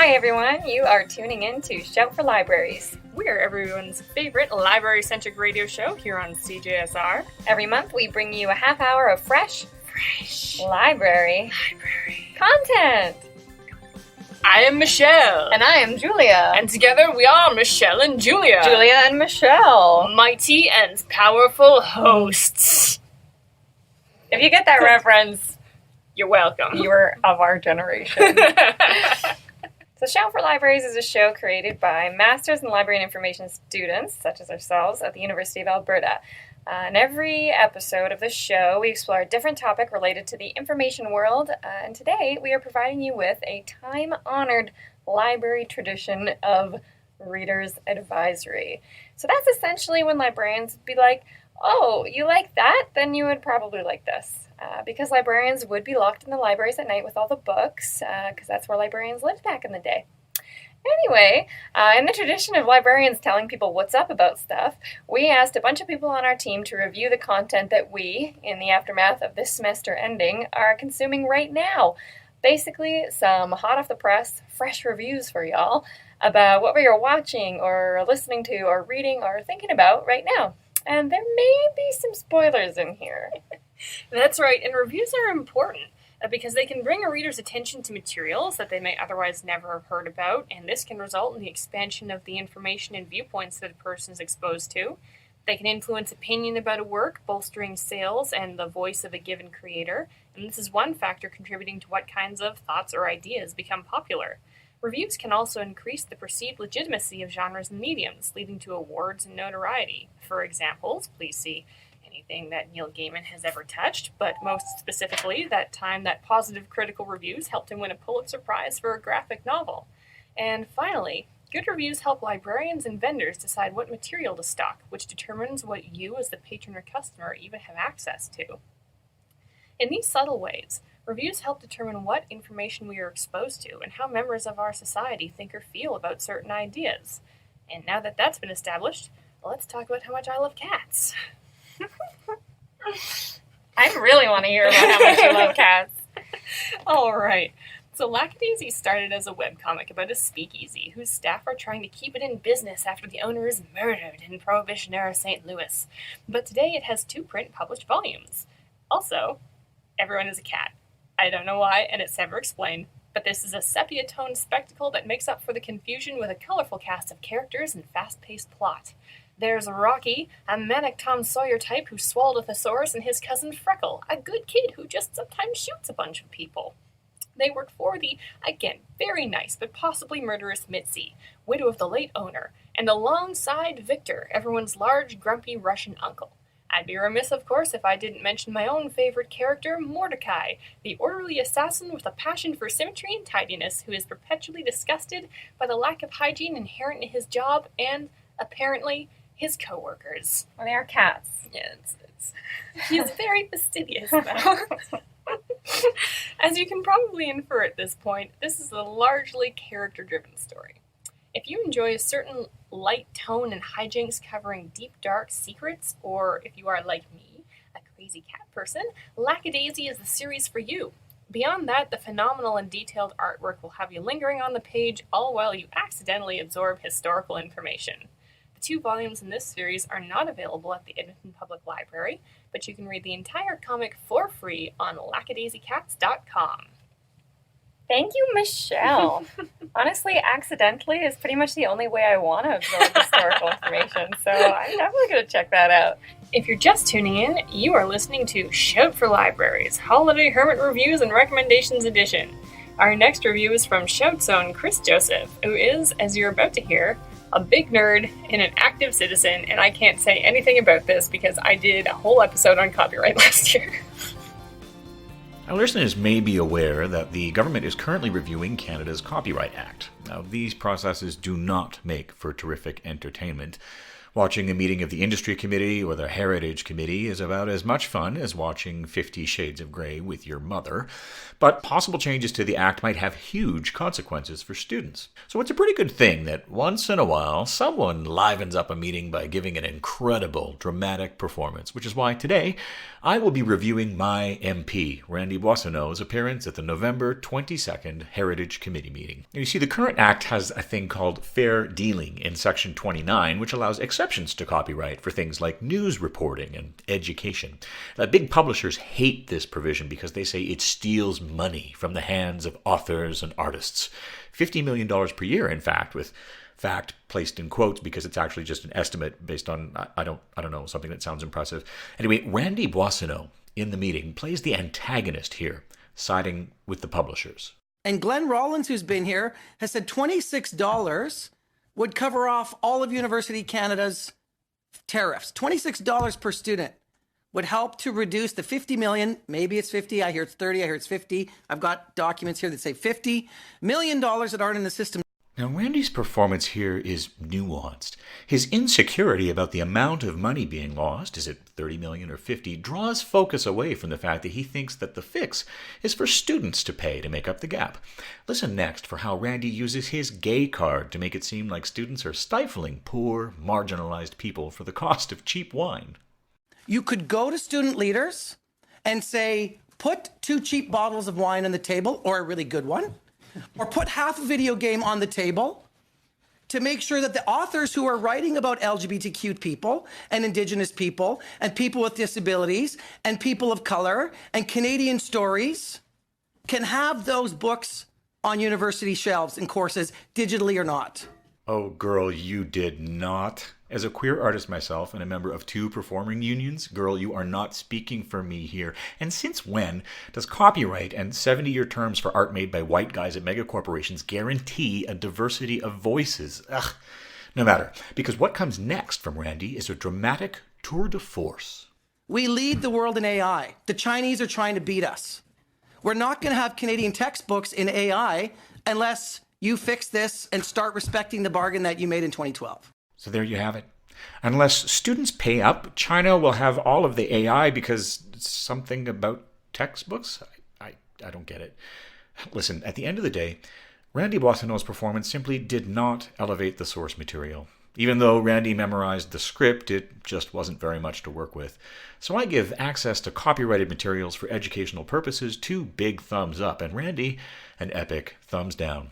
Hi everyone, you are tuning in to Shout for Libraries. We're everyone's favorite library-centric radio show here on CJSR. Every month we bring you a half hour of fresh library content. I am Michelle. And I am Julia. And together we are Michelle and Julia. Julia and Michelle. Mighty and powerful hosts. If you get that reference, you're welcome. You're of our generation. So Shout for Libraries is a show created by Masters in Library and Information students, such as ourselves, at the University of Alberta. In every episode of the show, we explore a different topic related to the information world, and today we are providing you with a time-honored library tradition of Reader's Advisory. So that's essentially when librarians would be like, oh, you like that? Then you would probably like this. Because librarians would be locked in the libraries at night with all the books, because that's where librarians lived back in the day. Anyway, in the tradition of librarians telling people what's up about stuff, we asked a bunch of people on our team to review the content that we, in the aftermath of this semester ending, are consuming right now. Basically, some hot-off-the-press, fresh reviews for y'all about what we are watching or listening to or reading or thinking about right now. And there may be some spoilers in here. That's right, and reviews are important because they can bring a reader's attention to materials that they may otherwise never have heard about, and this can result in the expansion of the information and viewpoints that a person is exposed to. They can influence opinion about a work, bolstering sales and the voice of a given creator, and this is one factor contributing to what kinds of thoughts or ideas become popular. Reviews can also increase the perceived legitimacy of genres and mediums, leading to awards and notoriety. For examples, please see anything that Neil Gaiman has ever touched, but most specifically, that time that positive critical reviews helped him win a Pulitzer Prize for a graphic novel. And finally, good reviews help librarians and vendors decide what material to stock, which determines what you as the patron or customer even have access to. In these subtle ways, reviews help determine what information we are exposed to and how members of our society think or feel about certain ideas. And now that that's been established, let's talk about how much I love cats. I really want to hear about how much you love cats. All right. So Lackadaisy started as a webcomic about a speakeasy whose staff are trying to keep it in business after the owner is murdered in Prohibition-era St. Louis. But today it has 2 print published volumes. Also, everyone is a cat. I don't know why, and it's never explained, but this is a sepia-toned spectacle that makes up for the confusion with a colorful cast of characters and fast-paced plot. There's Rocky, a manic Tom Sawyer type who swallowed a thesaurus, and his cousin Freckle, a good kid who just sometimes shoots a bunch of people. They work for the, again, very nice but possibly murderous Mitzi, widow of the late owner, and alongside Victor, everyone's large, grumpy Russian uncle. I'd be remiss, of course, if I didn't mention my own favorite character, Mordecai, the orderly assassin with a passion for symmetry and tidiness who is perpetually disgusted by the lack of hygiene inherent in his job and, apparently, his co-workers. Well, they are cats. Yeah, he's very fastidious, though. As you can probably infer at this point, this is a largely character-driven story. If you enjoy a certain light tone and hijinks covering deep, dark secrets, or if you are, like me, a crazy cat person, Lackadaisy is the series for you. Beyond that, the phenomenal and detailed artwork will have you lingering on the page, all while you accidentally absorb historical information. The 2 volumes in this series are not available at the Edmonton Public Library, but you can read the entire comic for free on lackadaisycats.com. Thank you, Michelle. Honestly, accidentally is pretty much the only way I want to absorb historical information, so I'm definitely going to check that out. If you're just tuning in, you are listening to Shout for Libraries, Holiday Hermit Reviews and Recommendations Edition. Our next review is from Shout's own Chris Joseph, who is, as you're about to hear, a big nerd and an active citizen, and I can't say anything about this because I did a whole episode on copyright last year. Our listeners may be aware that the government is currently reviewing Canada's Copyright Act. Now, these processes do not make for terrific entertainment. Watching a meeting of the Industry Committee or the Heritage Committee is about as much fun as watching 50 Shades of Grey with your mother, but possible changes to the Act might have huge consequences for students. So it's a pretty good thing that once in a while someone livens up a meeting by giving an incredible dramatic performance, which is why today I will be reviewing my MP, Randy Boissonneau's appearance at the November 22nd Heritage Committee meeting. Now, you see, the current Act has a thing called fair dealing in Section 29, which allows exceptions to copyright for things like news reporting and education. Big publishers hate this provision because they say it steals money from the hands of authors and artists. $50 million per year, in fact, with fact placed in quotes because it's actually just an estimate based on, I don't know, something that sounds impressive. Anyway, Randy Boissonneau in the meeting plays the antagonist here, siding with the publishers. And Glenn Rollins, who's been here, has said $26 would cover off all of University Canada's tariffs. $26 per student would help to reduce the 50 million, maybe it's 50, I hear it's 30, I hear it's 50. I've got documents here that say $50 million that aren't in the system. Now, Randy's performance here is nuanced. His insecurity about the amount of money being lost, is it 30 million or 50, draws focus away from the fact that he thinks that the fix is for students to pay to make up the gap. Listen next for how Randy uses his gay card to make it seem like students are stifling poor, marginalized people for the cost of cheap wine. You could go to student leaders and say, put 2 cheap bottles of wine on the table, or a really good one, or put half a video game on the table to make sure that the authors who are writing about LGBTQ people and Indigenous people and people with disabilities and people of color and Canadian stories can have those books on university shelves and courses, digitally or not. Oh, girl, you did not. As a queer artist myself and a member of 2 performing unions, girl, you are not speaking for me here. And since when does copyright and 70-year terms for art made by white guys at megacorporations guarantee a diversity of voices? Ugh. No matter, because what comes next from Randy is a dramatic tour de force. We lead the world in AI. The Chinese are trying to beat us. We're not going to have Canadian textbooks in AI unless you fix this and start respecting the bargain that you made in 2012. So there you have it. Unless students pay up, China will have all of the AI because it's something about textbooks? I don't get it. Listen, at the end of the day, Randy Boissonneau's performance simply did not elevate the source material. Even though Randy memorized the script, it just wasn't very much to work with. So I give access to copyrighted materials for educational purposes 2 big thumbs up, and Randy an epic thumbs down.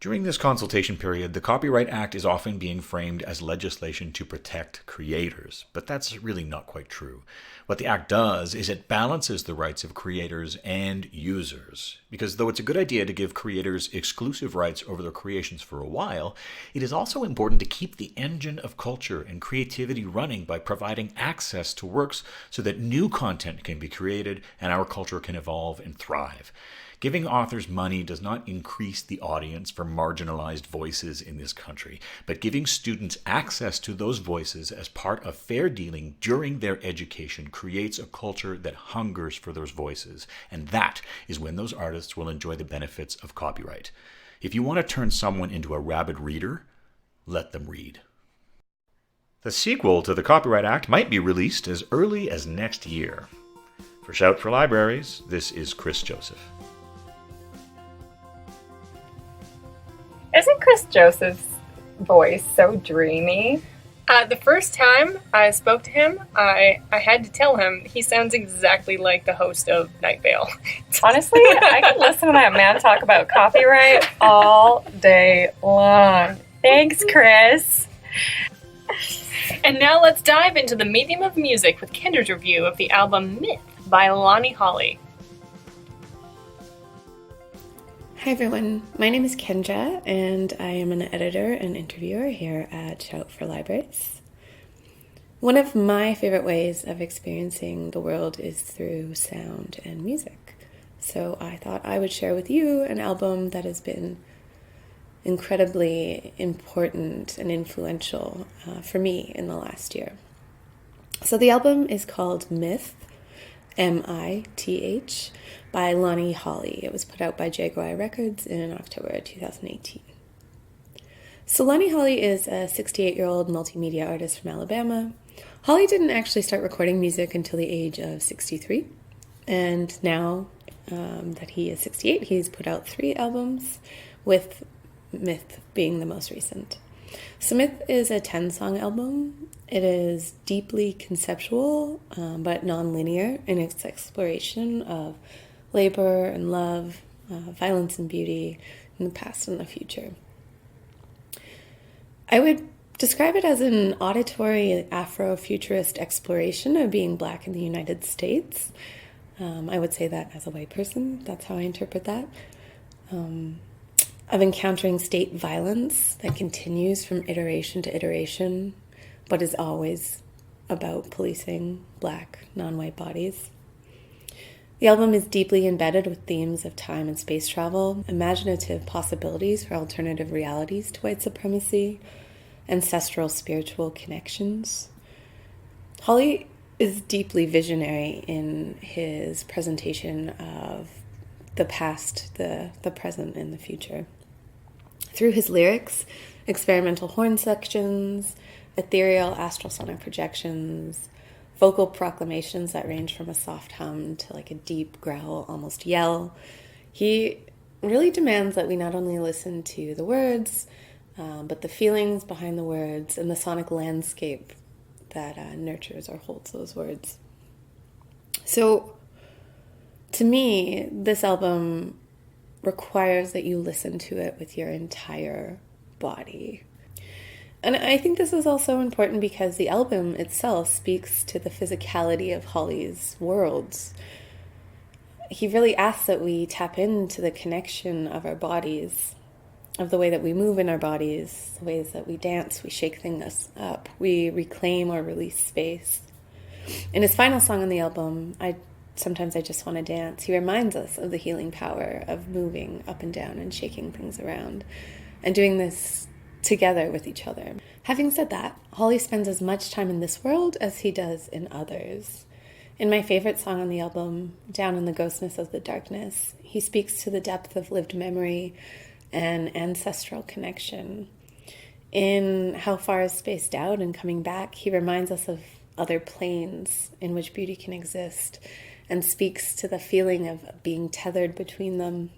During this consultation period, the Copyright Act is often being framed as legislation to protect creators, but that's really not quite true. What the Act does is it balances the rights of creators and users, because though it's a good idea to give creators exclusive rights over their creations for a while, it is also important to keep the engine of culture and creativity running by providing access to works so that new content can be created and our culture can evolve and thrive. Giving authors money does not increase the audience for marginalized voices in this country, but giving students access to those voices as part of fair dealing during their education creates a culture that hungers for those voices, and that is when those artists will enjoy the benefits of copyright. If you want to turn someone into a rabid reader, let them read. The sequel to the Copyright Act might be released as early as next year. For Shout for Libraries, this is Chris Joseph. Isn't Chris Joseph's voice so dreamy? The first time I spoke to him, I had to tell him he sounds exactly like the host of Night Vale. Honestly, I could listen to that man talk about copyright all day long. Thanks, Chris. And now let's dive into the medium of music with Kendra's review of the album Myth by Lonnie Holly. Hi everyone, my name is Kendra and I am an editor and interviewer here at Shout for Libraries. One of my favorite ways of experiencing the world is through sound and music. So I thought I would share with you an album that has been incredibly important and influential for me in the last year. So the album is called Myth, M-I-T-H, by Lonnie Holly. It was put out by Jaguar Records in October 2018. So Lonnie Holly is a 68-year-old multimedia artist from Alabama. Holly didn't actually start recording music until the age of 63. And now that he is 68, he's put out 3 albums, with Myth being the most recent. So Myth is a 10-song album. It is deeply conceptual, but non-linear in its exploration of labor and love, violence and beauty, in the past and the future. I would describe it as an auditory Afrofuturist exploration of being Black in the United States. I would say that as a white person. That's how I interpret that. Of encountering state violence that continues from iteration to iteration, but is always about policing Black, non-white bodies. The album is deeply embedded with themes of time and space travel, imaginative possibilities for alternative realities to white supremacy, ancestral spiritual connections. Holly is deeply visionary in his presentation of the past, the present, and the future. Through his lyrics, experimental horn sections, ethereal astral sonic projections, vocal proclamations that range from a soft hum to like a deep growl, almost yell, he really demands that we not only listen to the words, but the feelings behind the words and the sonic landscape that nurtures or holds those words. So, to me, this album requires that you listen to it with your entire body. And I think this is also important because the album itself speaks to the physicality of Holly's worlds. He really asks that we tap into the connection of our bodies, of the way that we move in our bodies, the ways that we dance, we shake things up, we reclaim or release space. In his final song on the album, Sometimes I Just Want to Dance, he reminds us of the healing power of moving up and down and shaking things around, and doing this together with each other. Having said that, Holly spends as much time in this world as he does in others. In my favorite song on the album, Down in the Ghostness of the Darkness, he speaks to the depth of lived memory and ancestral connection. In How Far Is Spaced Out and Coming Back, he reminds us of other planes in which beauty can exist and speaks to the feeling of being tethered between them.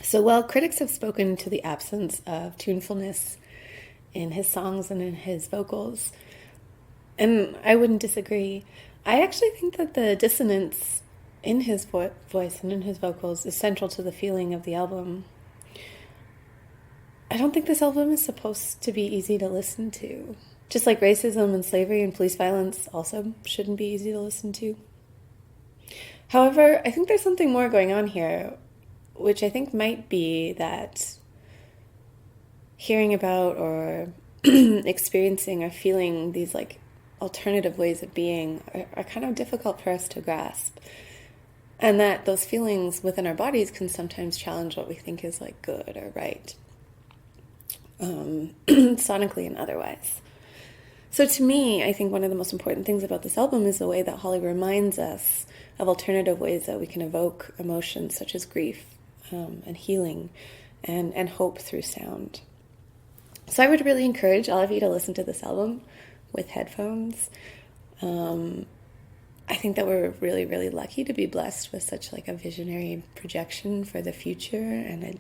So while critics have spoken to the absence of tunefulness in his songs and in his vocals, and I wouldn't disagree, I actually think that the dissonance in his voice and in his vocals is central to the feeling of the album. I don't think this album is supposed to be easy to listen to. Just like racism and slavery and police violence also shouldn't be easy to listen to. However, I think there's something more going on here, which I think might be that hearing about or experiencing or feeling these like alternative ways of being are kind of difficult for us to grasp. And that those feelings within our bodies can sometimes challenge what we think is like good or right, sonically and otherwise. So to me, I think one of the most important things about this album is the way that Holly reminds us of alternative ways that we can evoke emotions such as grief and healing and hope through sound. So I would really encourage all of you to listen to this album with headphones. I think that we're really, really lucky to be blessed with such like a visionary projection for the future and a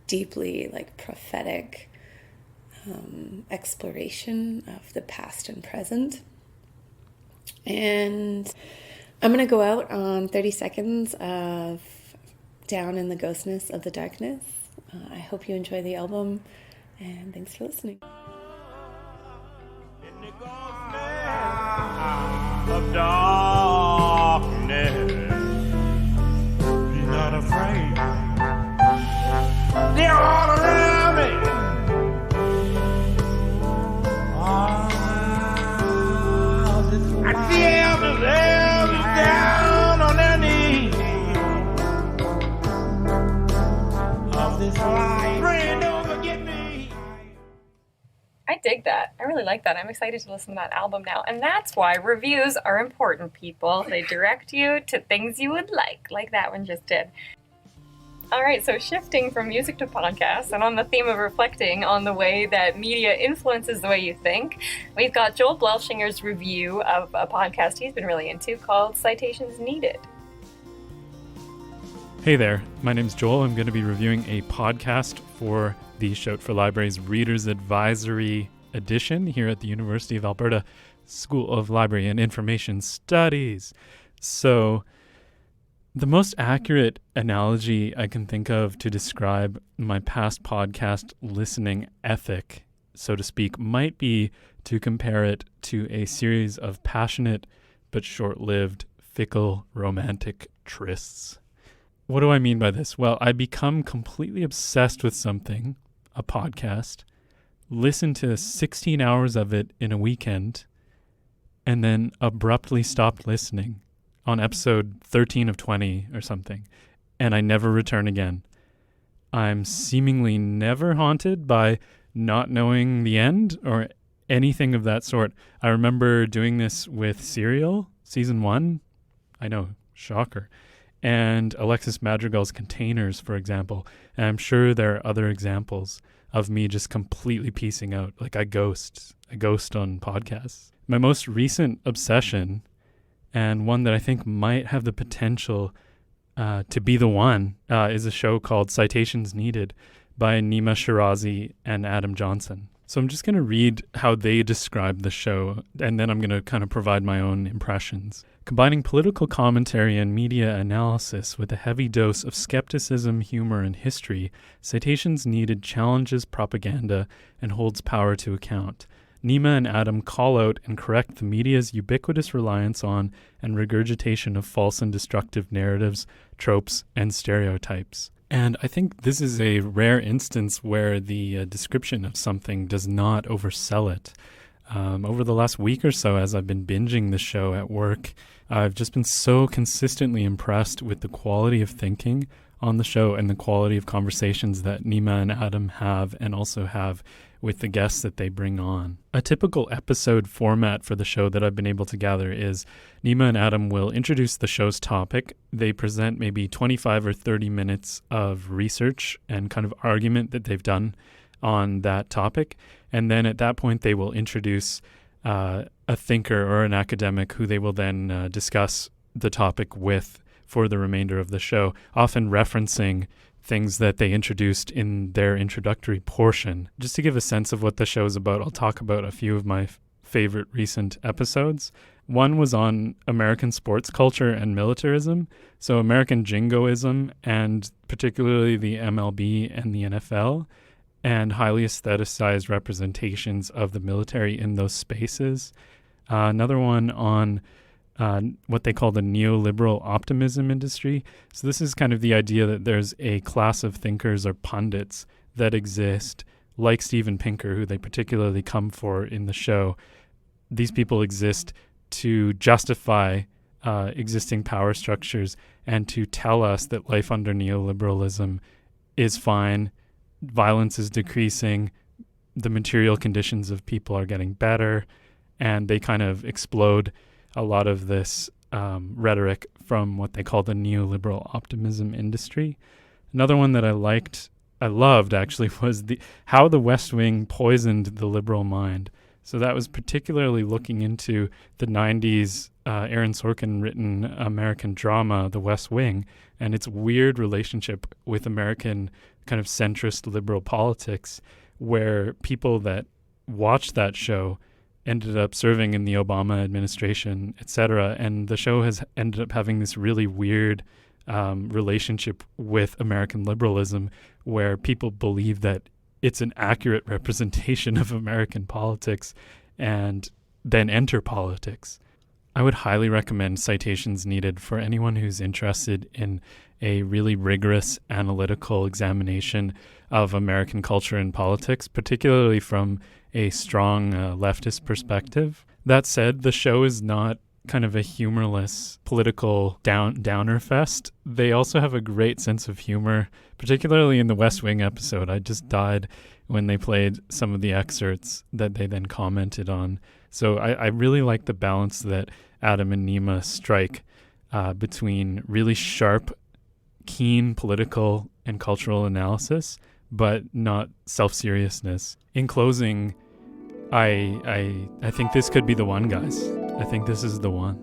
deeply like prophetic exploration of the past and present. And I'm going to go out on 30 seconds of Down in the Ghostness of the Darkness. I hope you enjoy the album, and thanks for listening. In the ghostness of darkness, be not afraid. They're all around me. I feel the elders down on their knees. Of this life, pray don't forget me. I dig that. I really like that. I'm excited to listen to that album now. And that's why reviews are important, people. They direct you to things you would like that one just did. All right, so shifting from music to podcasts, and on the theme of reflecting on the way that media influences the way you think, we've got Joel Blelshinger's review of a podcast he's been really into called Citations Needed. Hey there, my name's Joel. I'm going to be reviewing a podcast for the Shout for Libraries Reader's Advisory Edition here at the University of Alberta School of Library and Information Studies. So, the most accurate analogy I can think of to describe my past podcast listening ethic, so to speak, might be to compare it to a series of passionate but short-lived, fickle, romantic trysts. What do I mean by this? Well, I become completely obsessed with something, a podcast, listen to 16 hours of it in a weekend, and then abruptly stop listening on episode 13 of 20 or something, and I never return again. I'm seemingly never haunted by not knowing the end or anything of that sort. I remember doing this with Serial, season 1. I know, shocker. And Alexis Madrigal's Containers, for example. And I'm sure there are other examples of me just completely piecing out, like I ghost on podcasts. My most recent obsession, and one that I think might have the potential to be the one, is a show called Citations Needed by Nima Shirazi and Adam Johnson. So I'm just going to read how they describe the show, and then I'm going to kind of provide my own impressions. Combining political commentary and media analysis with a heavy dose of skepticism, humor, and history, Citations Needed challenges propaganda and holds power to account. Nima and Adam call out and correct the media's ubiquitous reliance on and regurgitation of false and destructive narratives, tropes, and stereotypes. And I think this is a rare instance where the description of something does not oversell it. Over the last week or so, as I've been binging the show at work, I've just been so consistently impressed with the quality of thinking on the show and the quality of conversations that Nima and Adam have and also have with the guests that they bring on. A typical episode format for the show that I've been able to gather is Nima and Adam will introduce the show's topic. They present maybe 25 or 30 minutes of research and kind of argument that they've done on that topic. And then at that point, they will introduce a thinker or an academic who they will then discuss the topic with for the remainder of the show, often referencing things that they introduced in their introductory portion. Just to give a sense of what the show is about, I'll talk about a few of my favorite recent episodes. One was on American sports culture and militarism, so American jingoism and particularly the MLB and the NFL, and highly aestheticized representations of the military in those spaces. Another one on what they call the neoliberal optimism industry. So this is kind of the idea that there's a class of thinkers or pundits that exist, like Steven Pinker, who they particularly come for in the show. These people exist to justify existing power structures and to tell us that life under neoliberalism is fine, violence is decreasing, the material conditions of people are getting better, and they kind of explode a lot of this rhetoric from what they call the neoliberal optimism industry. Another one that I loved actually, was how the West Wing poisoned the liberal mind. So that was particularly looking into the 90s Aaron Sorkin written American drama, The West Wing, and its weird relationship with American kind of centrist liberal politics, where people that watched that show ended up serving in the Obama administration, etc. And the show has ended up having this really weird relationship with American liberalism, where people believe that it's an accurate representation of American politics and then enter politics. I would highly recommend Citations Needed for anyone who's interested in a really rigorous analytical examination of American culture and politics, particularly from a strong leftist perspective. That said, the show is not kind of a humorless political downer fest. They also have a great sense of humor, particularly in the West Wing episode. I just died when they played some of the excerpts that they then commented on. So I really like the balance that Adam and Nima strike between really sharp, keen political and cultural analysis, but not self-seriousness. In closing, I think this could be the one, guys. I think this is the one.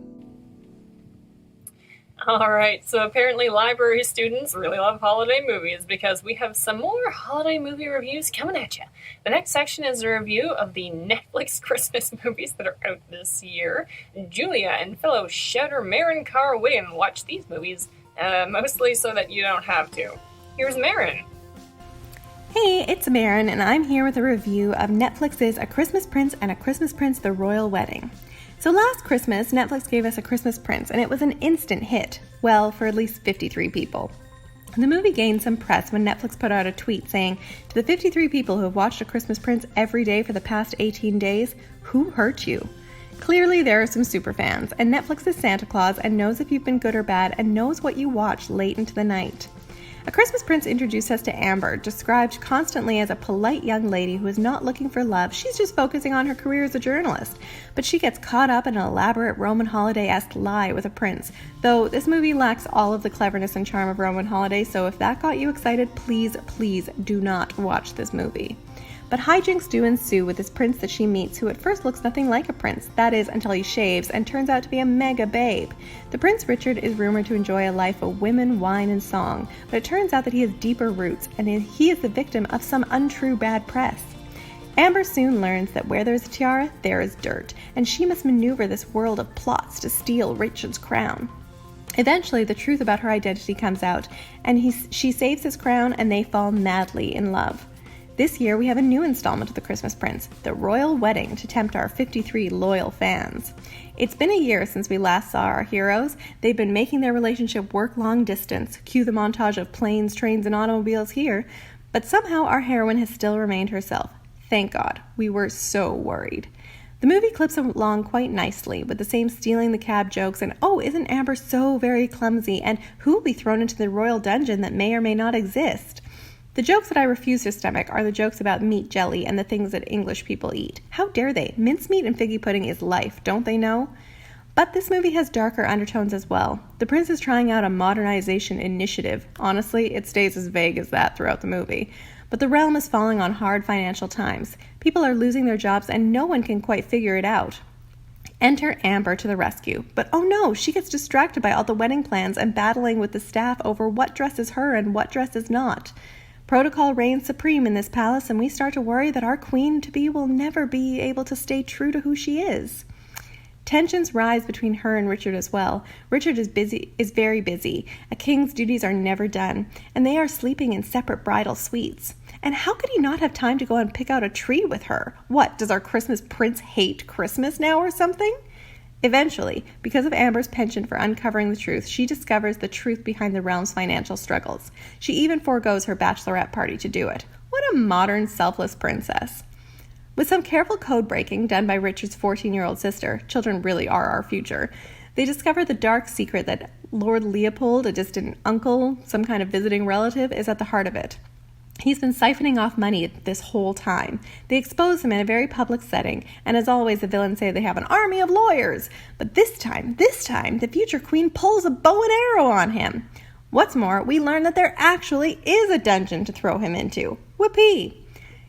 Alright, so apparently library students really love holiday movies because we have some more holiday movie reviews coming at you. The next section is a review of the Netflix Christmas movies that are out this year. Julia and fellow shouter Marin Carr-Wiggin watch these movies, mostly so that you don't have to. Here's Marin. Hey, it's Marin, and I'm here with a review of Netflix's A Christmas Prince and A Christmas Prince: The Royal Wedding. So last Christmas, Netflix gave us A Christmas Prince, and it was an instant hit. Well, for at least 53 people. The movie gained some press when Netflix put out a tweet saying, "To the 53 people who have watched A Christmas Prince every day for the past 18 days, who hurt you?" Clearly, there are some superfans, and Netflix is Santa Claus and knows if you've been good or bad and knows what you watch late into the night. A Christmas Prince introduced us to Amber, described constantly as a polite young lady who is not looking for love. She's just focusing on her career as a journalist. But she gets caught up in an elaborate Roman holiday-esque lie with a prince. Though this movie lacks all of the cleverness and charm of Roman holiday, so if that got you excited, please, please do not watch this movie. But hijinks do ensue with this prince that she meets, who at first looks nothing like a prince, that is, until he shaves, and turns out to be a mega babe. The Prince Richard is rumored to enjoy a life of women, wine, and song, but it turns out that he has deeper roots, and he is the victim of some untrue bad press. Amber soon learns that where there's a tiara, there is dirt, and she must maneuver this world of plots to steal Richard's crown. Eventually, the truth about her identity comes out, and she saves his crown, and they fall madly in love. This year, we have a new installment of The Christmas Prince, The Royal Wedding, to tempt our 53 loyal fans. It's been a year since we last saw our heroes. They've been making their relationship work long distance. Cue the montage of planes, trains, and automobiles here. But somehow our heroine has still remained herself. Thank God. We were so worried. The movie clips along quite nicely, with the same stealing the cab jokes and, oh, isn't Amber so very clumsy, and who will be thrown into the royal dungeon that may or may not exist? The jokes that I refuse to stomach are the jokes about meat jelly and the things that English people eat. How dare they? Mincemeat and figgy pudding is life, don't they know? But this movie has darker undertones as well. The prince is trying out a modernization initiative. Honestly, it stays as vague as that throughout the movie. But the realm is falling on hard financial times. People are losing their jobs and no one can quite figure it out. Enter Amber to the rescue. But oh no, she gets distracted by all the wedding plans and battling with the staff over what dress is her and what dress is not. Protocol reigns supreme in this palace, and we start to worry that our queen-to-be will never be able to stay true to who she is. Tensions rise between her and Richard as well. Richard is very busy. A king's duties are never done, and they are sleeping in separate bridal suites. And how could he not have time to go and pick out a tree with her? What, does our Christmas prince hate Christmas now or something? Eventually, because of Amber's penchant for uncovering the truth, she discovers the truth behind the realm's financial struggles. She even forgoes her bachelorette party to do it. What a modern, selfless princess. With some careful code breaking done by Richard's 14-year-old sister, children really are our future, they discover the dark secret that Lord Leopold, a distant uncle, some kind of visiting relative, is at the heart of it. He's been siphoning off money this whole time. They expose him in a very public setting, and as always, the villains say they have an army of lawyers. But this time, the future queen pulls a bow and arrow on him. What's more, we learn that there actually is a dungeon to throw him into. Whoopee!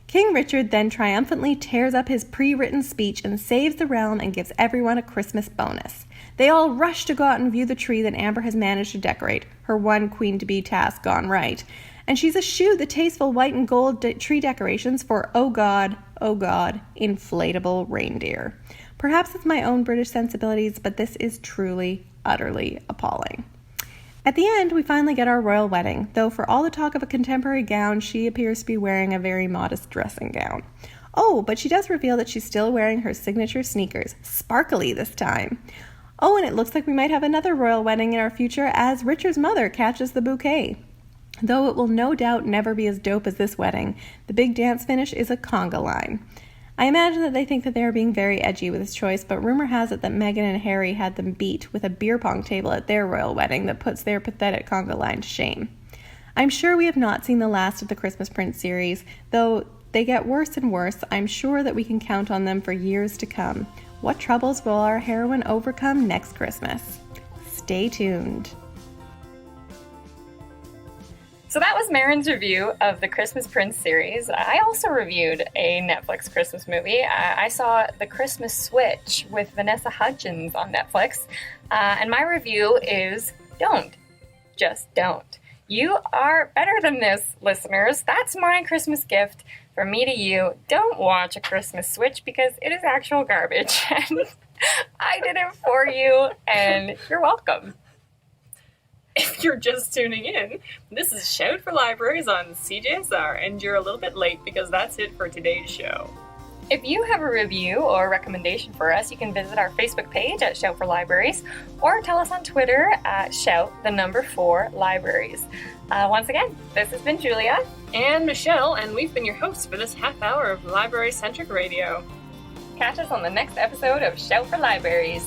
King Richard then triumphantly tears up his pre-written speech and saves the realm and gives everyone a Christmas bonus. They all rush to go out and view the tree that Amber has managed to decorate, her one queen-to-be task gone right. And she's eschewed the tasteful white and gold tree decorations for, oh God, inflatable reindeer. Perhaps it's my own British sensibilities, but this is truly, utterly appalling. At the end, we finally get our royal wedding, though for all the talk of a contemporary gown, she appears to be wearing a very modest dressing gown. Oh, but she does reveal that she's still wearing her signature sneakers, sparkly this time. Oh, and it looks like we might have another royal wedding in our future as Richard's mother catches the bouquet. Though it will no doubt never be as dope as this wedding, the big dance finish is a conga line. I imagine that they think that they are being very edgy with this choice, but rumor has it that Meghan and Harry had them beat with a beer pong table at their royal wedding that puts their pathetic conga line to shame. I'm sure we have not seen the last of the Christmas Prince series, though they get worse and worse. I'm sure that we can count on them for years to come. What troubles will our heroine overcome next Christmas? Stay tuned. So that was Marin's review of the Christmas Prince series. I also reviewed a Netflix Christmas movie. I saw The Christmas Switch with Vanessa Hudgens on Netflix. And my review is don't. Just don't. You are better than this, listeners. That's my Christmas gift from me to you. Don't watch A Christmas Switch because it is actual garbage. And I did it for you, and you're welcome. If you're just tuning in, this is Shout for Libraries on CJSR, and you're a little bit late because that's it for today's show. If you have a review or recommendation for us, you can visit our Facebook page at Shout for Libraries or tell us on Twitter at Shout4Libraries. Once again, this has been Julia and Michelle, and we've been your hosts for this half hour of library-centric radio. Catch us on the next episode of Shout for Libraries.